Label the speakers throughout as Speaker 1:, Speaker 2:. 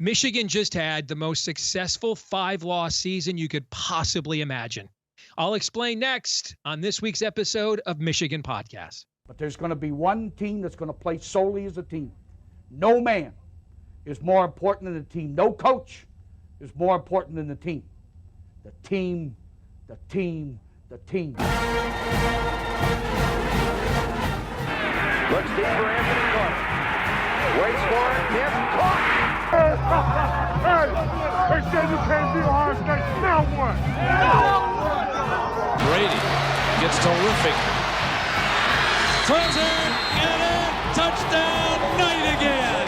Speaker 1: Michigan just had the most successful 5-loss season you could possibly imagine. I'll explain next on this week's episode of Michigan Podcast.
Speaker 2: But there's going to be one team that's going to play solely as a team. No man is more important than the team. No coach is more important than the team. The team, the team, the team.
Speaker 3: Looks deep for Anthony Carter. Waits for it. Tip. Caught.
Speaker 4: Hey, they said you can't beat Ohio State. Now what?
Speaker 5: Brady gets terrific. Throws it, and a touchdown, Knight again.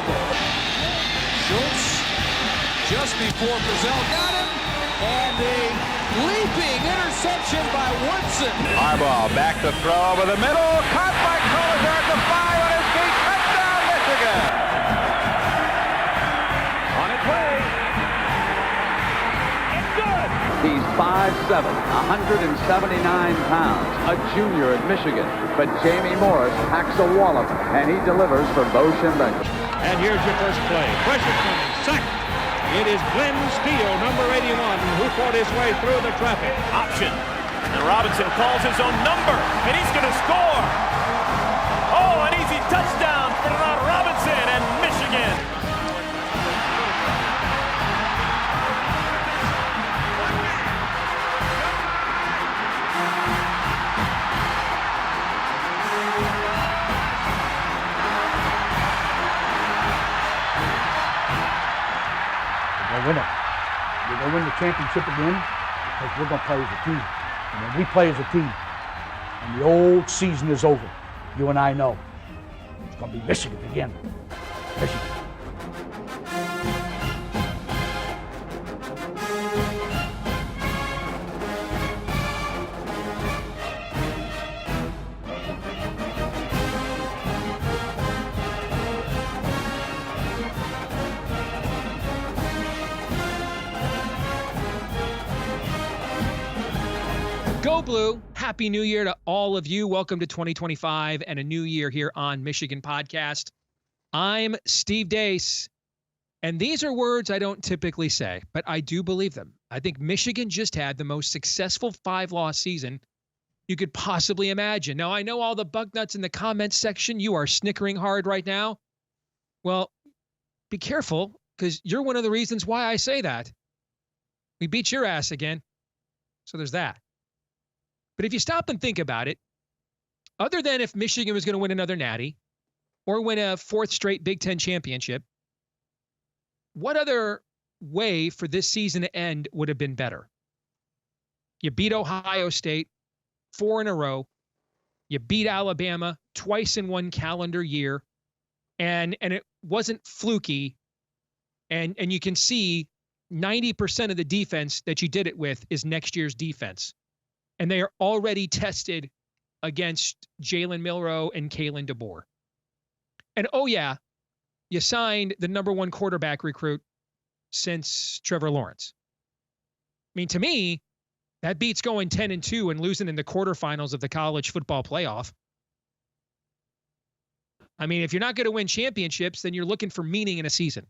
Speaker 5: Schultz just before Brazil got him, and a leaping interception by Woodson.
Speaker 3: Harbaugh back to throw over the middle. Caught by Collier at the 5 on his feet. Touchdown, Michigan. On its way. It's good.
Speaker 6: He's 5'7", 179 pounds, a junior at Michigan. But Jamie Morris packs a wallop, and he delivers for Bo Schembechler.
Speaker 7: And here's your first play. Pressure coming. Sack. It is Glenn Steele, number 81, who fought his way through the traffic.
Speaker 8: Option. And Robinson calls his own number, and he's going to score. Oh, an easy touchdown for Robinson and Michigan.
Speaker 2: Win it. We're going to win the championship again because we're going to play as a team. And when we play as a team and the old season is over, you and I know it's going to be Michigan again. Michigan.
Speaker 1: Go Blue. Happy New Year to all of you. Welcome to 2025 and a new year here on Michigan Podcast. I'm Steve Deace, and these are words I don't typically say, but I do believe them. I think Michigan just had the most successful 5-loss season you could possibly imagine. Now, I know all the bug nuts in the comments section, you are snickering hard right now. Well, be careful, because you're one of the reasons why I say that. We beat your ass again, so there's that. But if you stop and think about it, other than if Michigan was going to win another natty or win a 4th straight Big Ten championship, what other way for this season to end would have been better? You beat Ohio State 4 in a row. You beat Alabama twice in one calendar year. And it wasn't fluky. And you can see 90% of the defense that you did it with is next year's defense. And they are already tested against Jalen Milroe and Kalen DeBoer. And oh yeah, you signed the number 1 quarterback recruit since Trevor Lawrence. I mean, to me, that beats going 10-2 and losing in the quarterfinals of the college football playoff. I mean, if you're not going to win championships, then you're looking for meaning in a season.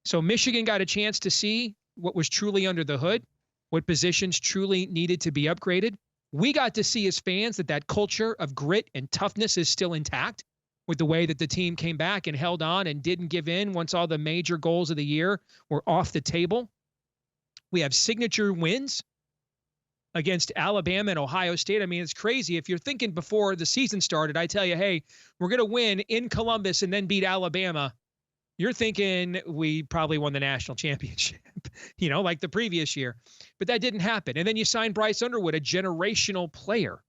Speaker 1: So Michigan got a chance to see what was truly under the hood, what positions truly needed to be upgraded. We got to see as fans that culture of grit and toughness is still intact with the way that the team came back and held on and didn't give in once all the major goals of the year were off the table. We have signature wins against Alabama and Ohio State. I mean, it's crazy. If you're thinking before the season started, I tell you, hey, we're going to win in Columbus and then beat Alabama. You're thinking we probably won the national championship, like the previous year. But that didn't happen. And then you signed Bryce Underwood, a generational player.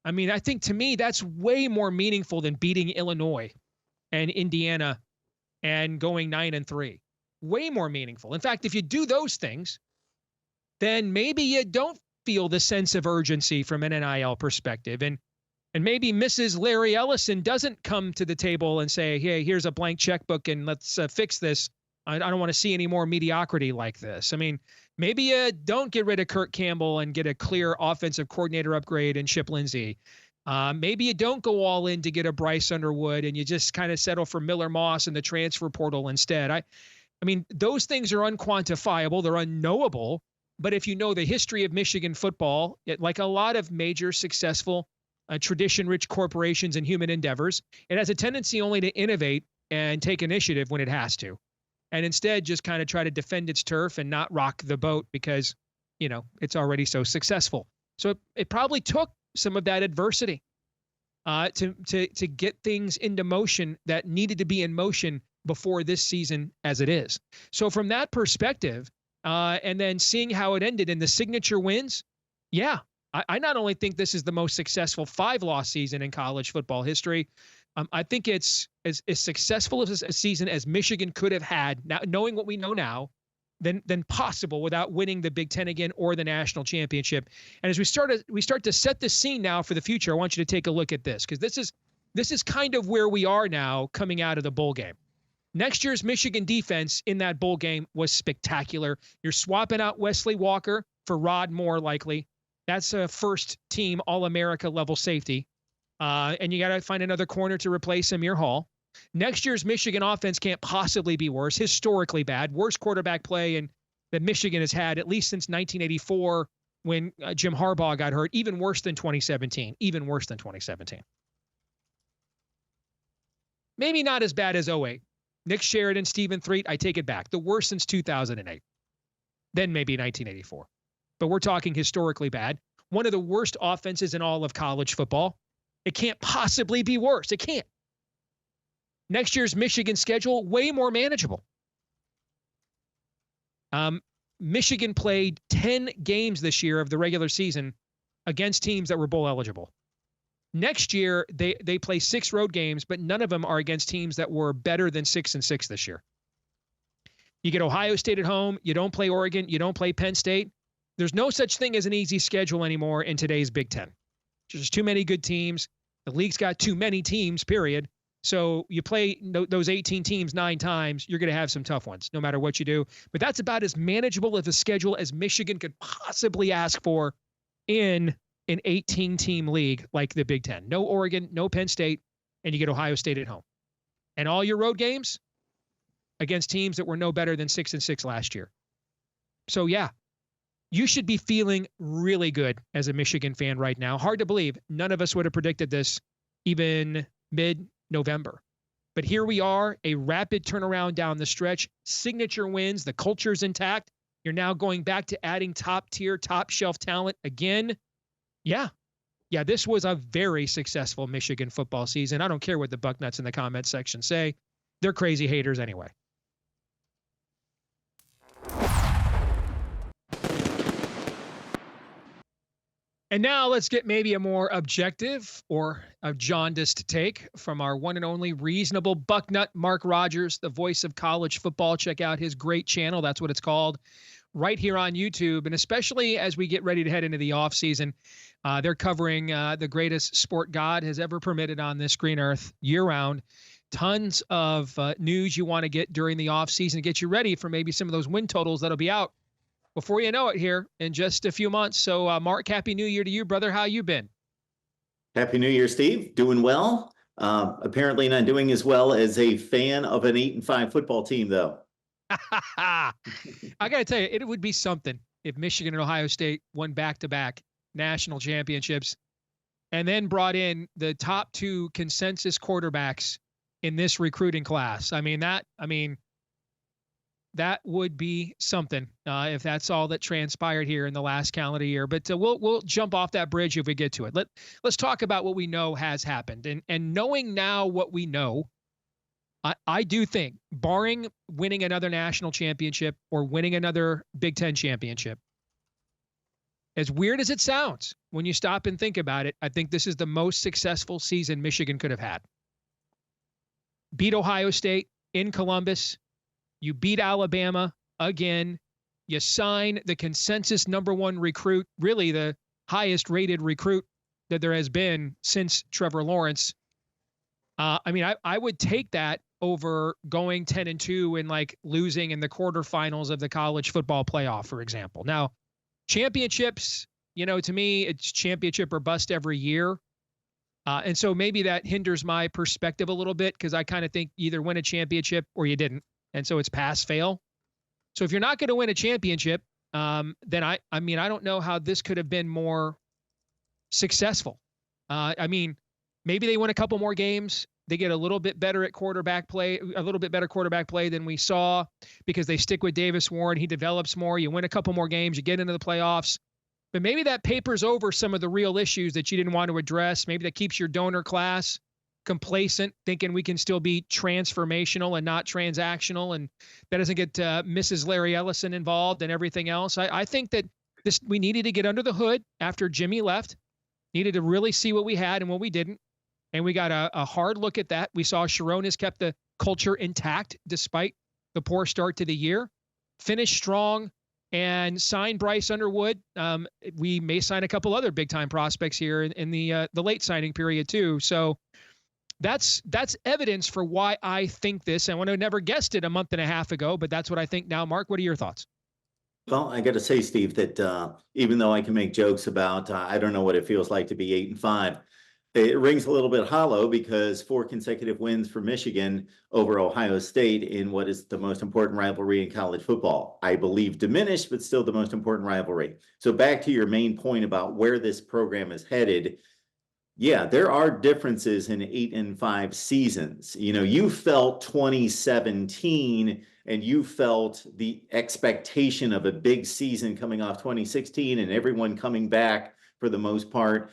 Speaker 1: I mean, I think to me, that's way more meaningful than beating Illinois and Indiana and going 9-3. Way more meaningful. In fact, if you do those things, then maybe you don't feel the sense of urgency from an NIL perspective. And maybe Mrs. Larry Ellison doesn't come to the table and say, hey, here's a blank checkbook and let's fix this. I don't want to see any more mediocrity like this. I mean, maybe you don't get rid of Kirk Campbell and get a clear offensive coordinator upgrade and Chip Lindsey. Maybe you don't go all in to get a Bryce Underwood and you just kind of settle for Miller Moss in the transfer portal instead. I mean, those things are unquantifiable. They're unknowable. But if you know the history of Michigan football, like a lot of major successful tradition-rich corporations and human endeavors, it has a tendency only to innovate and take initiative when it has to, and instead just kind of try to defend its turf and not rock the boat because, it's already so successful. So it probably took some of that adversity to get things into motion that needed to be in motion before this season as it is. So from that perspective, and then seeing how it ended in the signature wins, yeah, I not only think this is the most successful 5-loss season in college football history, I think it's as successful as a season as Michigan could have had, now knowing what we know now, than possible without winning the Big Ten again or the national championship. And as we start to set the scene now for the future, I want you to take a look at this, because this is kind of where we are now coming out of the bowl game. Next year's Michigan defense in that bowl game was spectacular. You're swapping out Wesley Walker for Rod Moore, likely. That's a first-team All-America level safety. And you got to find another corner to replace Amir Hall. Next year's Michigan offense can't possibly be worse. Historically bad. Worst quarterback play that Michigan has had at least since 1984 when Jim Harbaugh got hurt. Even worse than 2017. Even worse than 2017. Maybe not as bad as 08. Nick Sheridan, Stephen Threet, I take it back. The worst since 2008. Then maybe 1984. But we're talking historically bad. One of the worst offenses in all of college football. It can't possibly be worse. It can't. Next year's Michigan schedule, way more manageable. Michigan played 10 games this year of the regular season against teams that were bowl eligible. Next year, they play 6 road games, but none of them are against teams that were better than 6-6 this year. You get Ohio State at home. You don't play Oregon. You don't play Penn State. There's no such thing as an easy schedule anymore in today's Big Ten. There's too many good teams. The league's got too many teams, period. So you play those 18 teams 9 times, you're going to have some tough ones, no matter what you do. But that's about as manageable of a schedule as Michigan could possibly ask for in an 18-team league like the Big Ten. No Oregon, no Penn State, and you get Ohio State at home. And all your road games against teams that were no better than 6-6 last year. So, yeah, you should be feeling really good as a Michigan fan right now. Hard to believe. None of us would have predicted this even mid-November. But here we are, a rapid turnaround down the stretch. Signature wins. The culture's intact. You're now going back to adding top-tier, top-shelf talent again. Yeah, this was a very successful Michigan football season. I don't care what the Bucknuts in the comment section say. They're crazy haters anyway. And now let's get maybe a more objective or a jaundiced take from our one and only reasonable Bucknut, Mark Rogers, the voice of college football. Check out his great channel. That's what it's called, right here on YouTube. And especially as we get ready to head into the offseason, they're covering the greatest sport God has ever permitted on this green earth year-round. Tons of news you want to get during the offseason to get you ready for maybe some of those win totals that'll be out before you know it here in just a few months. So, Mark, Happy New Year to you, brother. How you been? Happy New Year, Steve. Doing well. Apparently not doing as well as a fan of an 8-5 football team, though. I got to tell you, it would be something if Michigan and Ohio State won back-to-back national championships and then brought in the top 2 consensus quarterbacks in this recruiting class. That would be something if that's all that transpired here in the last calendar year. But we'll jump off that bridge if we get to it. Let's talk about what we know has happened. And knowing now what we know, I do think, barring winning another national championship or winning another Big Ten championship, as weird as it sounds, when you stop and think about it, I think this is the most successful season Michigan could have had. Beat Ohio State in Columbus. You beat Alabama again. You sign the consensus #1 recruit, really the highest rated recruit that there has been since Trevor Lawrence. I would take that over going 10-2 and like losing in the quarterfinals of the college football playoff, for example. Now, championships, to me, it's championship or bust every year. And so maybe that hinders my perspective a little bit because I kind of think you either win a championship or you didn't. And so it's pass fail. So if you're not going to win a championship, then I don't know how this could have been more successful. Maybe they win a couple more games. They get a little bit better at quarterback play, a little bit better quarterback play than we saw because they stick with Davis Warren. He develops more. You win a couple more games. You get into the playoffs. But maybe that papers over some of the real issues that you didn't want to address. Maybe that keeps your donor class complacent, thinking we can still be transformational and not transactional. And that doesn't get Mrs. Larry Ellison involved and everything else. I think that we needed to get under the hood after Jimmy left, needed to really see what we had and what we didn't. And we got a hard look at that. We saw Sharon has kept the culture intact despite the poor start to the year, finished strong, and signed Bryce Underwood. We may sign a couple other big-time prospects here in the late signing period too. So that's evidence for why I think this. And I would have never guessed it a month and a half ago, but that's what I think now. Mark, what are your thoughts?
Speaker 9: Well, I got to say, Steve, that even though I can make jokes about I don't know what it feels like to be 8-5, it rings a little bit hollow because 4 consecutive wins for Michigan over Ohio State in what is the most important rivalry in college football. I believe diminished, but still the most important rivalry. So back to your main point about where this program is headed. Yeah, there are differences in 8-5 seasons. You know, you felt 2017 and you felt the expectation of a big season coming off 2016 and everyone coming back for the most part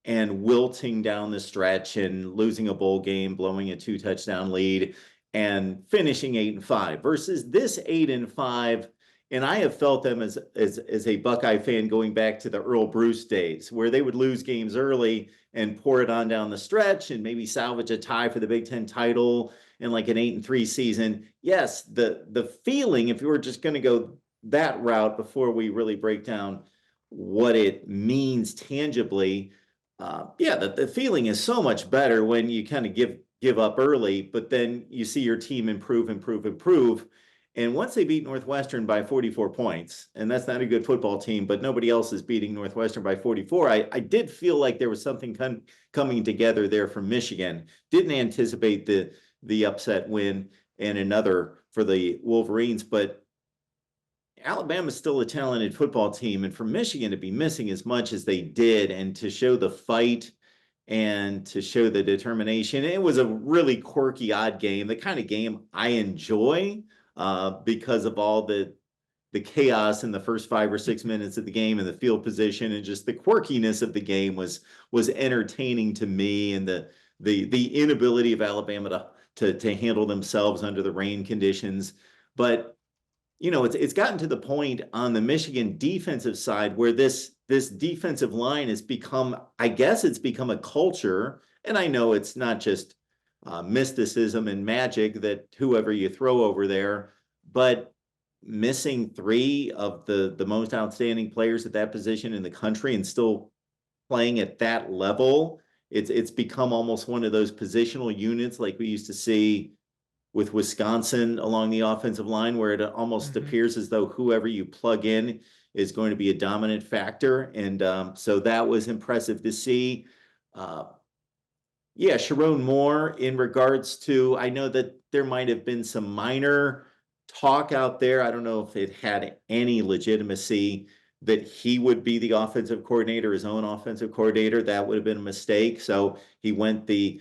Speaker 9: and wilting down the stretch and losing a bowl game, blowing a 2-touchdown lead and finishing 8-5 versus this 8-5. And I have felt them as a Buckeye fan going back to the Earl Bruce days where they would lose games early and pour it on down the stretch and maybe salvage a tie for the Big Ten title in like an 8-3 season. Yes, the feeling, if you were just going to go that route before we really break down what it means tangibly, the feeling is so much better when you kind of give up early, but then you see your team improve. And once they beat Northwestern by 44 points, and that's not a good football team, but nobody else is beating Northwestern by 44, I did feel like there was something coming together there from Michigan. Didn't anticipate the upset win and another for the Wolverines, but Alabama's still a talented football team, and for Michigan to be missing as much as they did and to show the fight and to show the determination, it was a really quirky, odd game, the kind of game I enjoy because of all the chaos in the first 5 or 6 minutes of the game and the field position and just the quirkiness of the game was entertaining to me, and the inability of Alabama to handle themselves under the rain conditions. But you know, it's gotten to the point on the Michigan defensive side where this defensive line has become, I guess it's become a culture. And I know it's not just mysticism and magic that whoever you throw over there, but missing 3 of the most outstanding players at that position in the country and still playing at that level, it's become almost one of those positional units like we used to see with Wisconsin along the offensive line, where it almost appears as though whoever you plug in is going to be a dominant factor. And so that was impressive to see. Sharon Moore, in regards to, I know that there might have been some minor talk out there. I don't know if it had any legitimacy that he would be the offensive coordinator, his own offensive coordinator. That would have been a mistake. So he went the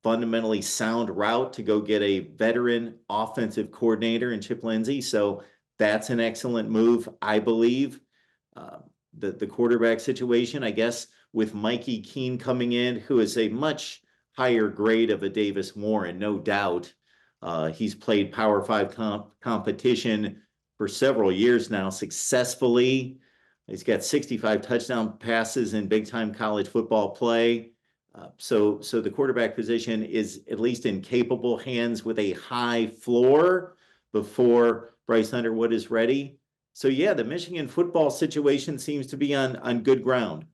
Speaker 9: fundamentally sound route to go get a veteran offensive coordinator in Chip Lindsey. So that's an excellent move, I believe. The quarterback situation, I guess, with Mikey Keene coming in, who is a much higher grade of a Davis Warren, no doubt. He's played Power 5 competition for several years now successfully. He's got 65 touchdown passes in big-time college football play. So the quarterback position is at least in capable hands with a high floor before Bryce Underwood is ready. So yeah, the Michigan football situation seems to be on good ground.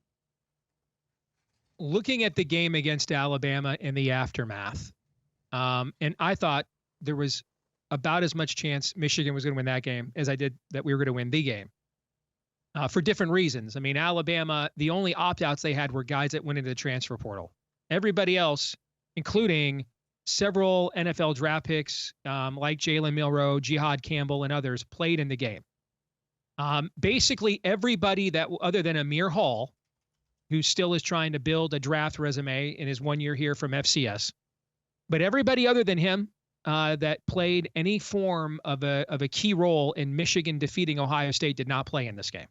Speaker 1: Looking at the game against Alabama in the aftermath, and I thought there was about as much chance Michigan was going to win that game as I did that we were going to win the game. For different reasons. I mean, Alabama, the only opt-outs they had were guys that went into the transfer portal. Everybody else, including several NFL draft picks like Jalen Milroe, Jihad Campbell, and others played in the game. Basically, everybody that other than Amir Hall, who still is trying to build a draft resume in his 1 year here from FCS, but everybody other than him that played any form of a key role in Michigan defeating Ohio State did not play in this game.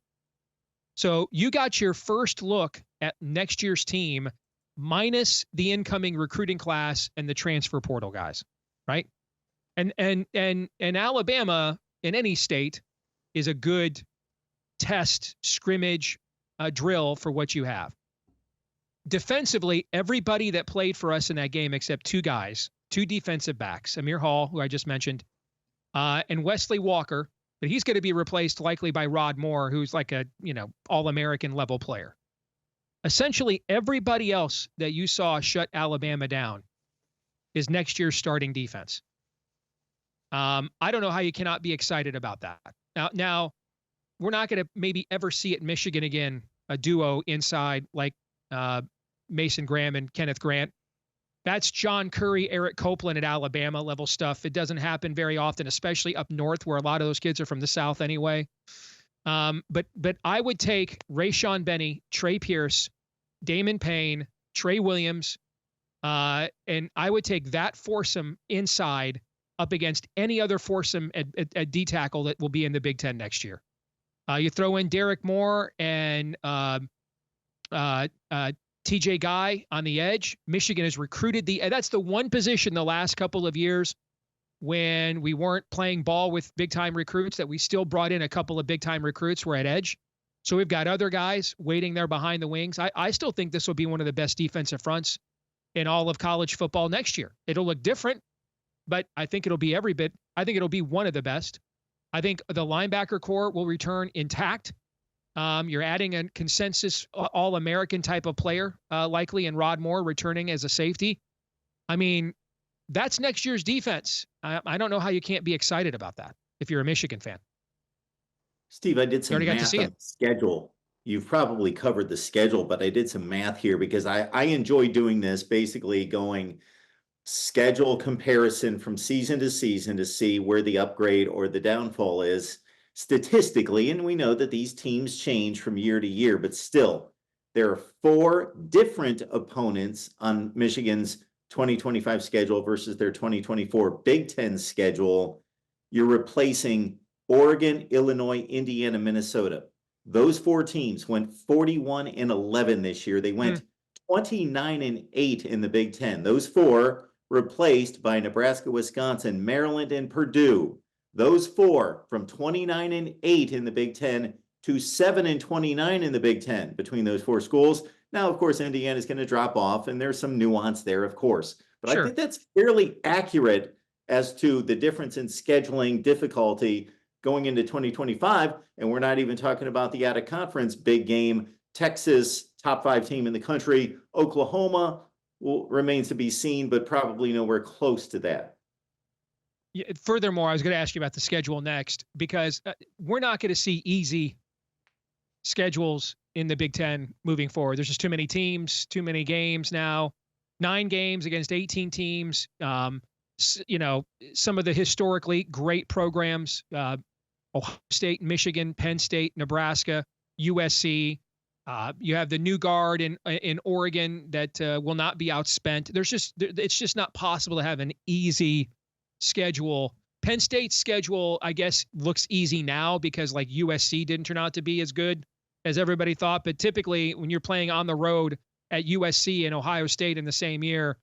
Speaker 1: So you got your first look at next year's team minus the incoming recruiting class and the transfer portal guys, right? And Alabama in any state is a good test, scrimmage, drill for what you have. Defensively, everybody that played for us in that game except two guys, two defensive backs, Amir Hall, who I just mentioned, and Wesley Walker, but he's going to be replaced likely by Rod Moore, who's like a, All-American level player. Essentially, everybody else that you saw shut Alabama down is next year's starting defense. I don't know how you cannot be excited about that. Now we're not going to maybe ever see at Michigan again, a duo inside like Mason Graham and Kenneth Grant. That's John Curry, Eric Copeland at Alabama level stuff. It doesn't happen very often, especially up north where a lot of those kids are from the South anyway. But I would take Rayshawn Benny, Trey Pierce, Damon Payne, Trey Williams, and I would take that foursome inside up against any other foursome at D tackle that will be in the Big Ten next year. You throw in Derek Moore and TJ Guy on the edge. Michigan has recruited that's the one position the last couple of years when we weren't playing ball with big time recruits that we still brought in a couple of big time recruits were at edge. So we've got other guys waiting there behind the wings. I still think this will be one of the best defensive fronts in all of college football next year. It'll look different, but I think it'll be I think it'll be one of the best. I think the linebacker core will return intact. You're adding a consensus All-American type of player, likely, and Rod Moore returning as a safety. I mean, that's next year's defense. I don't know how you can't be excited about that if you're a Michigan fan.
Speaker 9: Steve, I did some math on the schedule. You've probably covered the schedule, but I did some math here because I enjoy doing this, basically going schedule comparison from season to season to see where the upgrade or the downfall is statistically. And we know that these teams change from year to year, but still there are 4 different opponents on Michigan's 2025 schedule versus their 2024 Big Ten schedule. You're replacing Oregon, Illinois, Indiana, Minnesota. Those 4 teams went 41-11 this year. They went 29-8 in the Big Ten. Those 4 replaced by Nebraska, Wisconsin, Maryland, and Purdue. Those 4 from 29-8 in the Big Ten to 7-29 in the Big Ten between those 4 schools. Now, of course, Indiana is going to drop off, and there's some nuance there, of course. But sure. I think that's fairly accurate as to the difference in scheduling difficulty going into 2025. And we're not even talking about the out-of-conference big game. Texas, top 5 team in the country. Oklahoma remains to be seen, but probably nowhere close to that.
Speaker 1: Yeah, furthermore, I was going to ask you about the schedule next, because we're not going to see easy schedules in the Big Ten moving forward. There's just too many teams, too many games now. 9 games against 18 teams. Some of the historically great programs, Ohio State, Michigan, Penn State, Nebraska, USC. You have the new guard in Oregon that will not be outspent. It's just not possible to have an easy schedule. Penn State's schedule, I guess, looks easy now because like USC didn't turn out to be as good as everybody thought. But typically when you're playing on the road at USC and Ohio State in the same year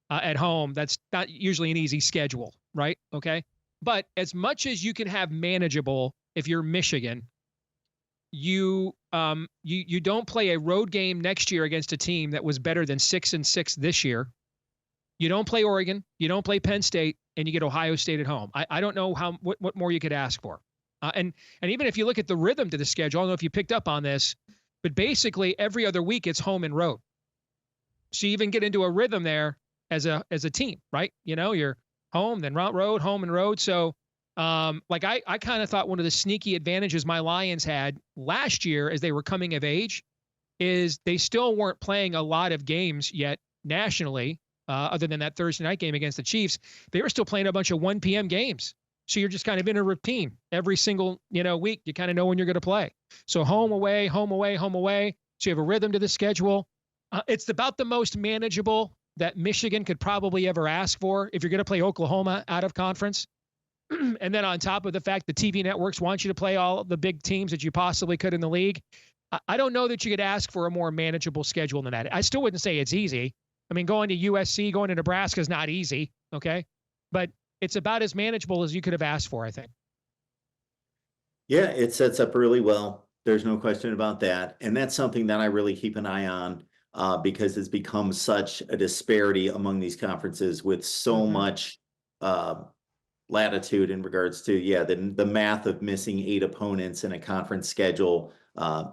Speaker 1: at home, that's not usually an easy schedule, right? Okay. But as much as you can have manageable, if you're Michigan, you don't play a road game next year against a team that was better than 6-6 this year. You don't play Oregon, you don't play Penn State, and you get Ohio State at home. I don't know what more you could ask for. And even if you look at the rhythm to the schedule, I don't know if you picked up on this, but basically every other week it's home and road. So you even get into a rhythm there as a team, right? You're home, then road, home and road. So I kind of thought one of the sneaky advantages my Lions had last year as they were coming of age is they still weren't playing a lot of games yet nationally. other than that Thursday night game against the Chiefs. They were still playing a bunch of 1 p.m. games. So you're just kind of in a routine every single, week. You kind of know when you're going to play. So home, away, home, away, home, away. So you have a rhythm to the schedule. It's about the most manageable that Michigan could probably ever ask for if you're going to play Oklahoma out of conference. And then on top of the fact the TV networks want you to play all the big teams that you possibly could in the league, I don't know that you could ask for a more manageable schedule than that. I still wouldn't say it's easy. I mean, going to USC, going to Nebraska is not easy, okay? But it's about as manageable as you could have asked for, I think.
Speaker 9: Yeah, it sets up really well. There's no question about that. And that's something that I really keep an eye on because it's become such a disparity among these conferences with so much latitude in regards to, the math of missing 8 opponents in a conference schedule.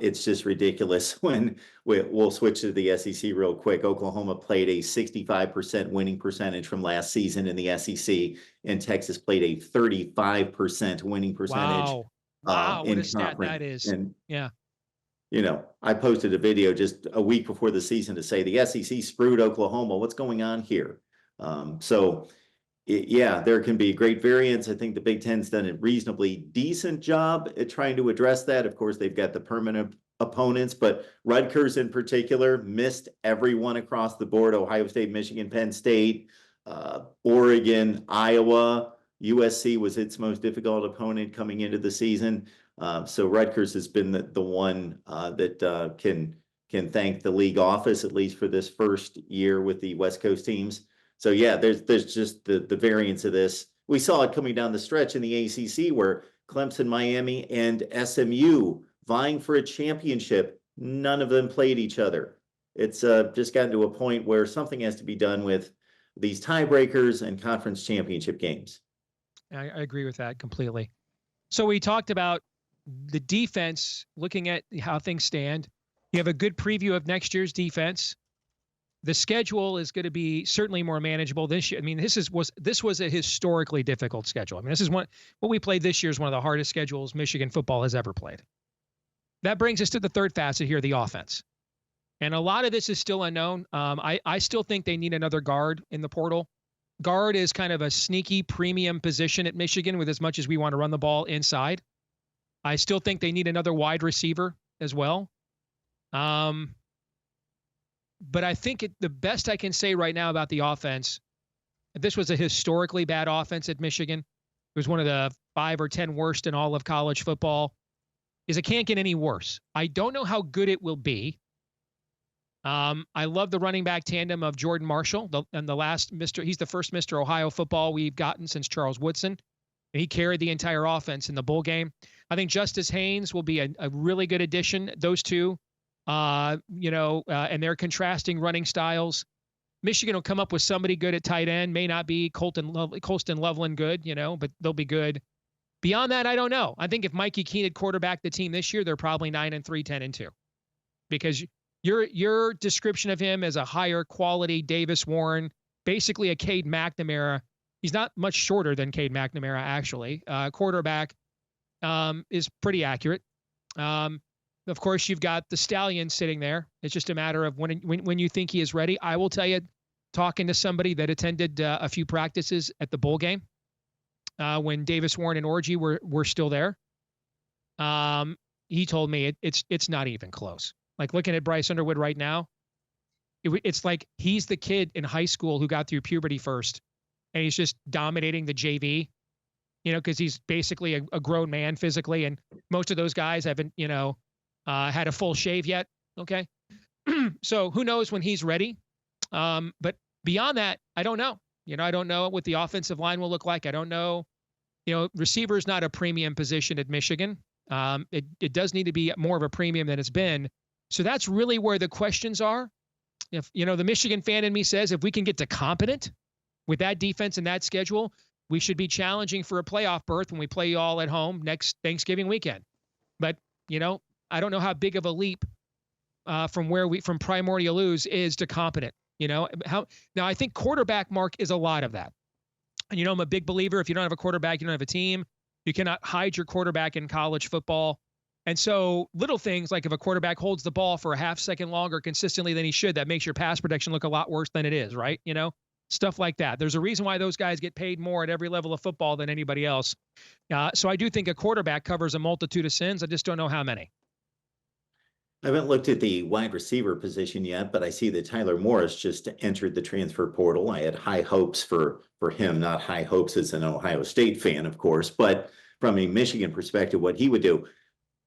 Speaker 9: It's just ridiculous when we'll switch to the SEC real quick. Oklahoma played a 65% winning percentage from last season in the SEC, and Texas played a 35% winning percentage.
Speaker 1: Wow,
Speaker 9: in
Speaker 1: what a stat
Speaker 9: conference.
Speaker 1: that is.
Speaker 9: And,
Speaker 1: yeah.
Speaker 9: I posted a video just a week before the season to say the SEC screwed Oklahoma. What's going on here? There can be great variance. I think the Big Ten's done a reasonably decent job at trying to address that. Of course, they've got the permanent opponents, but Rutgers in particular missed everyone across the board. Ohio State, Michigan, Penn State, Oregon, Iowa. USC was its most difficult opponent coming into the season. So Rutgers has been the one that can thank the league office, at least for this first year with the West Coast teams. So there's just the variance of this. We saw it coming down the stretch in the ACC where Clemson, Miami, and SMU vying for a championship. None of them played each other. It's just gotten to a point where something has to be done with these tiebreakers and conference championship games.
Speaker 1: I agree with that completely. So we talked about the defense, looking at how things stand. You have a good preview of next year's defense. The schedule is going to be certainly more manageable this year. I mean, this was a historically difficult schedule. I mean, this is what we played this year is one of the hardest schedules Michigan football has ever played. That brings us to the third facet here, the offense. And a lot of this is still unknown. I still think they need another guard in the portal. Guard is kind of a sneaky premium position at Michigan with as much as we want to run the ball inside. I still think they need another wide receiver as well. But I think the best I can say right now about the offense, this was a historically bad offense at Michigan. It was one of the 5 or 10 worst in all of college football. Is it can't get any worse. I don't know how good it will be. I love the running back tandem of Jordan Marshall, he's the first Mr. Ohio football we've gotten since Charles Woodson. And he carried the entire offense in the bowl game. I think Justice Haynes will be a really good addition. Those two, and their contrasting running styles. Michigan will come up with somebody good at tight end. May not be Colston Loveland good, but they'll be good. Beyond that, I don't know. I think if Mikey Keene had quarterbacked the team this year, they're probably 9-3, 10-2, because your description of him as a higher quality Davis Warren, basically a Cade McNamara. He's not much shorter than Cade McNamara, actually. Quarterback is pretty accurate. Of course, you've got the Stallion sitting there. It's just a matter of when you think he is ready. I will tell you, talking to somebody that attended a few practices at the bowl game when Davis Warren and Orji were still there, he told me it's not even close. Like looking at Bryce Underwood right now, it's like he's the kid in high school who got through puberty first, and he's just dominating the JV, because he's basically a grown man physically, and most of those guys haven't, had a full shave yet. Okay. So who knows when he's ready? But beyond that, I don't know. I don't know what the offensive line will look like. I don't know. Receiver is not a premium position at Michigan. It does need to be more of a premium than it's been. So that's really where the questions are. If, the Michigan fan in me says, if we can get to competent with that defense and that schedule, we should be challenging for a playoff berth when we play you all at home next Thanksgiving weekend. But, I don't know how big of a leap from primordial ooze is to competent. Now I think quarterback, Mark, is a lot of that. And, I'm a big believer. If you don't have a quarterback, you don't have a team. You cannot hide your quarterback in college football. And so little things like if a quarterback holds the ball for a half second longer consistently than he should, that makes your pass protection look a lot worse than it is, right? stuff like that. There's a reason why those guys get paid more at every level of football than anybody else. So I do think a quarterback covers a multitude of sins. I just don't know how many.
Speaker 9: I haven't looked at the wide receiver position yet, but I see that Tyler Morris just entered the transfer portal. I had high hopes for him, not high hopes as an Ohio State fan, of course, but from a Michigan perspective, what he would do.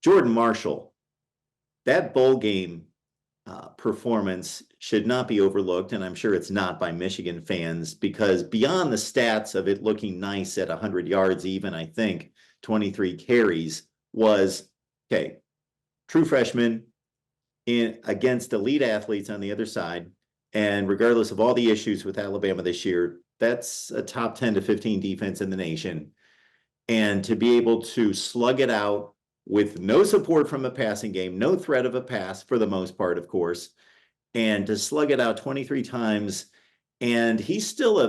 Speaker 9: Jordan Marshall, that bowl game performance should not be overlooked, and I'm sure it's not by Michigan fans, because beyond the stats of it looking nice at 100 yards even, I think, 23 carries, was, okay, true freshman, against elite athletes on the other side. And regardless of all the issues with Alabama this year, that's a top 10 to 15 defense in the nation. And to be able to slug it out with no support from a passing game, no threat of a pass for the most part, of course, and to slug it out 23 times. And he's still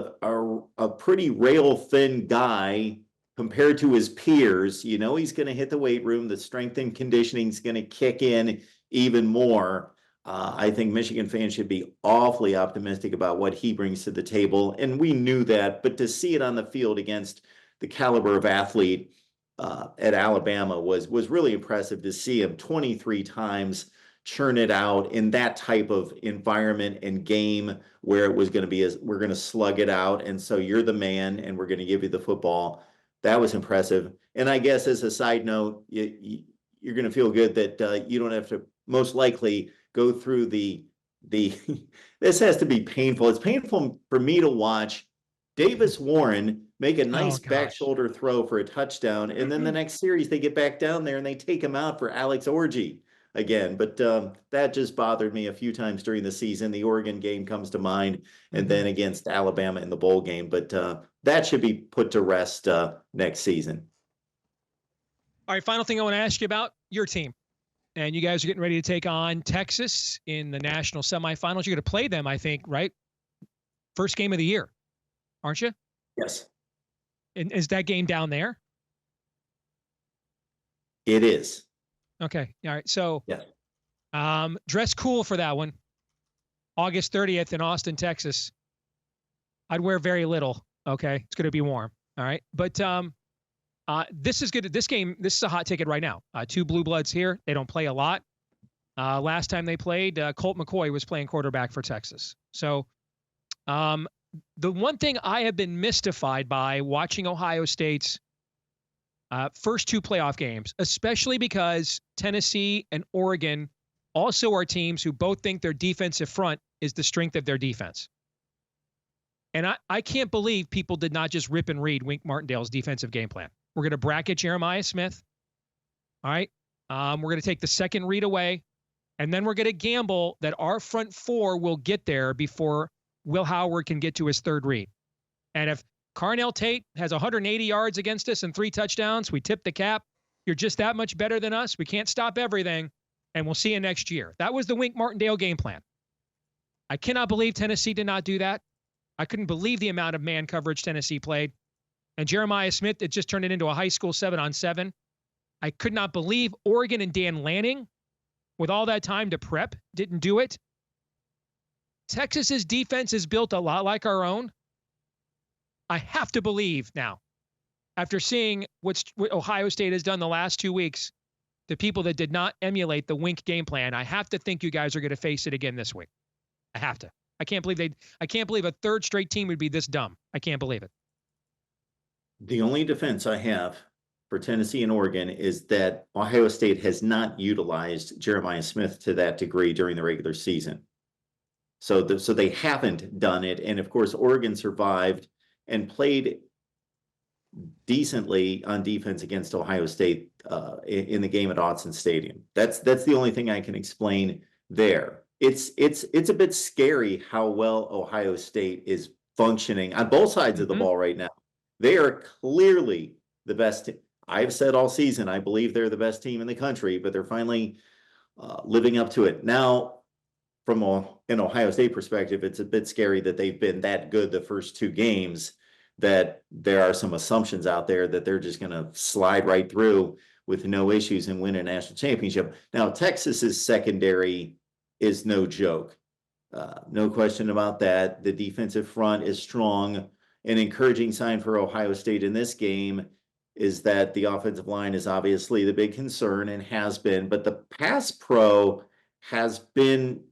Speaker 9: a pretty rail thin guy compared to his peers. You know, he's going to hit the weight room. The strength and conditioning is going to kick in even more. I think Michigan fans should be awfully optimistic about what he brings to the table. And we knew that, but to see it on the field against the caliber of athlete at Alabama was really impressive. To see him 23 times churn it out in that type of environment and game where it was going to be, we're going to slug it out. And so you're the man and we're going to give you the football. That was impressive. And I guess as a side note, you're going to feel good that you don't have to most likely go through the this has to be painful. It's painful for me to watch Davis Warren make a nice back shoulder throw for a touchdown. And then the next series, they get back down there and they take him out for Alex Orji again. But that just bothered me a few times during the season. The Oregon game comes to mind, and then against Alabama in the bowl game. But that should be put to rest next season.
Speaker 1: All right, final thing I want to ask you about your team. And you guys are getting ready to take on Texas in the national semifinals. You're going to play them, I think, right? First game of the year, aren't you?
Speaker 9: Yes.
Speaker 1: And is that game down there?
Speaker 9: It is.
Speaker 1: Okay. All right. So
Speaker 9: yeah.
Speaker 1: Dress cool for that one. August 30th in Austin, Texas. I'd wear very little. Okay. It's going to be warm. All right. But this is good. This is a hot ticket right now. Two blue bloods here. They don't play a lot. Last time they played, Colt McCoy was playing quarterback for Texas. So the one thing I have been mystified by watching Ohio State's first two playoff games, especially because Tennessee and Oregon also are teams who both think their defensive front is the strength of their defense. And I can't believe people did not just rip and read Wink Martindale's defensive game plan. We're going to bracket Jeremiah Smith. All right. We're going to take the second read away. And then we're going to gamble that our front four will get there before Will Howard can get to his third read. And if Carnell Tate has 180 yards against us and 3 touchdowns, we tip the cap. You're just that much better than us. We can't stop everything. And we'll see you next year. That was the Wink Martindale game plan. I cannot believe Tennessee did not do that. I couldn't believe the amount of man coverage Tennessee played. And Jeremiah Smith, it just turned it into a high school 7-on-7. I could not believe Oregon and Dan Lanning, with all that time to prep, didn't do it. Texas's defense is built a lot like our own. I have to believe now, after seeing what Ohio State has done the last 2 weeks, the people that did not emulate the Wink game plan, I have to think you guys are going to face it again this week. I have to. I can't believe a third straight team would be this dumb. I can't believe it.
Speaker 9: The only defense I have for Tennessee and Oregon is that Ohio State has not utilized Jeremiah Smith to that degree during the regular season. So they haven't done it. And of course, Oregon survived and played decently on defense against Ohio State in the game at Autzen Stadium. That's the only thing I can explain there. It's a bit scary how well Ohio State is functioning on both sides of the ball right now. They are clearly the best. I've said all season, I believe they're the best team in the country, but they're finally living up to it. Now, from an Ohio State perspective, it's a bit scary that they've been that good the first 2 games, that there are some assumptions out there that they're just going to slide right through with no issues and win a national championship. Now, Texas's secondary is no joke. No question about that. The defensive front is strong. An encouraging sign for Ohio State in this game is that the offensive line is obviously the big concern and has been, but the pass pro has been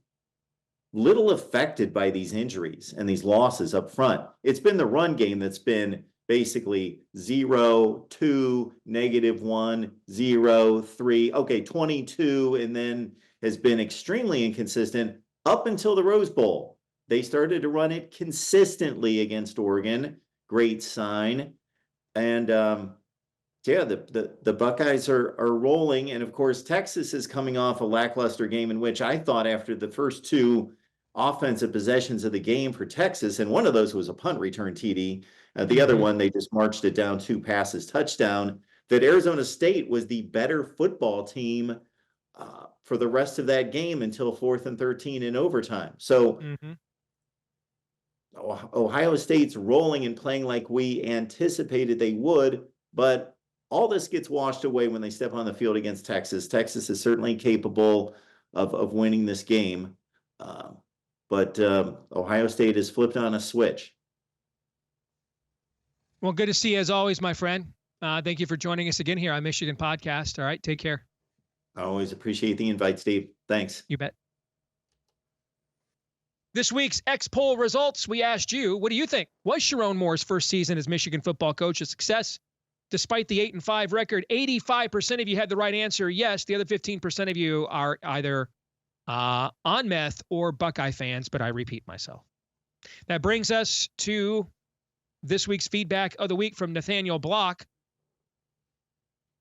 Speaker 9: little affected by these injuries and these losses up front. It's been the run game that's been basically 0, 2, -1, 0, 3, okay, 22, and then has been extremely inconsistent up until the Rose Bowl. They started to run it consistently against Oregon. Great sign. And the Buckeyes are rolling. And of course, Texas is coming off a lackluster game in which I thought after the first 2 offensive possessions of the game for Texas, and one of those was a punt return TD. The other one, they just marched it down 2 passes, touchdown, that Arizona State was the better football team for the rest of that game until 4th and 13 in overtime. So Ohio State's rolling and playing like we anticipated they would, but all this gets washed away when they step on the field against Texas. Texas is certainly capable of winning this game. But Ohio State has flipped on a switch.
Speaker 1: Well, good to see you as always, my friend. Thank you for joining us again here on Michigan Podcast. All right, take care.
Speaker 9: I always appreciate the invite, Steve. Thanks.
Speaker 1: You bet. This week's X-Poll results, we asked you, what do you think? Was Sherrone Moore's first season as Michigan football coach a success? Despite the 8-5 record, 85% of you had the right answer, yes. The other 15% of you are either on meth or Buckeye fans, but I repeat myself. That brings us to this week's feedback of the week from Nathaniel Block.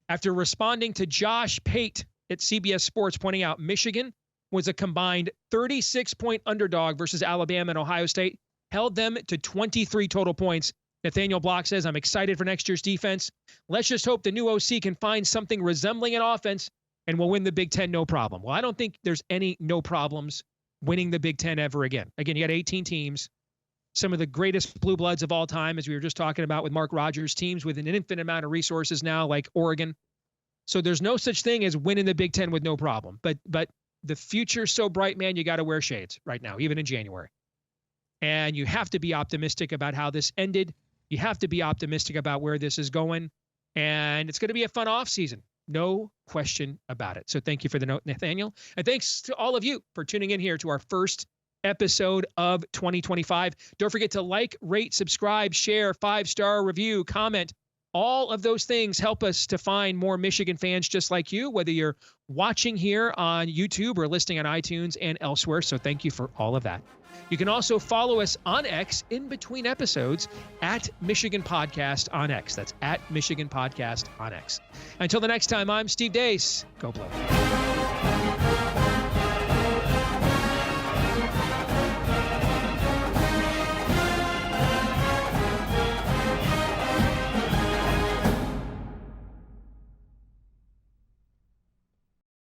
Speaker 1: After responding to Josh Pate at CBS Sports pointing out Michigan was a combined 36-point underdog versus Alabama and Ohio State, held them to 23 total points. Nathaniel Block says, I'm excited for next year's defense. Let's just hope the new OC can find something resembling an offense and we'll win the Big Ten no problem. Well, I don't think there's any no problems winning the Big Ten ever again. Again, you got 18 teams, some of the greatest blue bloods of all time, as we were just talking about with Mark Rogers, teams with an infinite amount of resources now, like Oregon. So there's no such thing as winning the Big Ten with no problem. But the future's so bright, man, you got to wear shades right now, even in January. And you have to be optimistic about how this ended. You have to be optimistic about where this is going. And it's going to be a fun offseason. No question about it. So thank you for the note, Nathaniel. And thanks to all of you for tuning in here to our first episode of 2025. Don't forget to like, rate, subscribe, share, 5-star review, comment. All of those things help us to find more Michigan fans just like you, whether you're watching here on YouTube or listening on iTunes and elsewhere. So thank you for all of that. You can also follow us on X in between episodes at Michigan Podcast on X. That's at Michigan Podcast on X. Until the next time, I'm Steve Deace. Go Blue.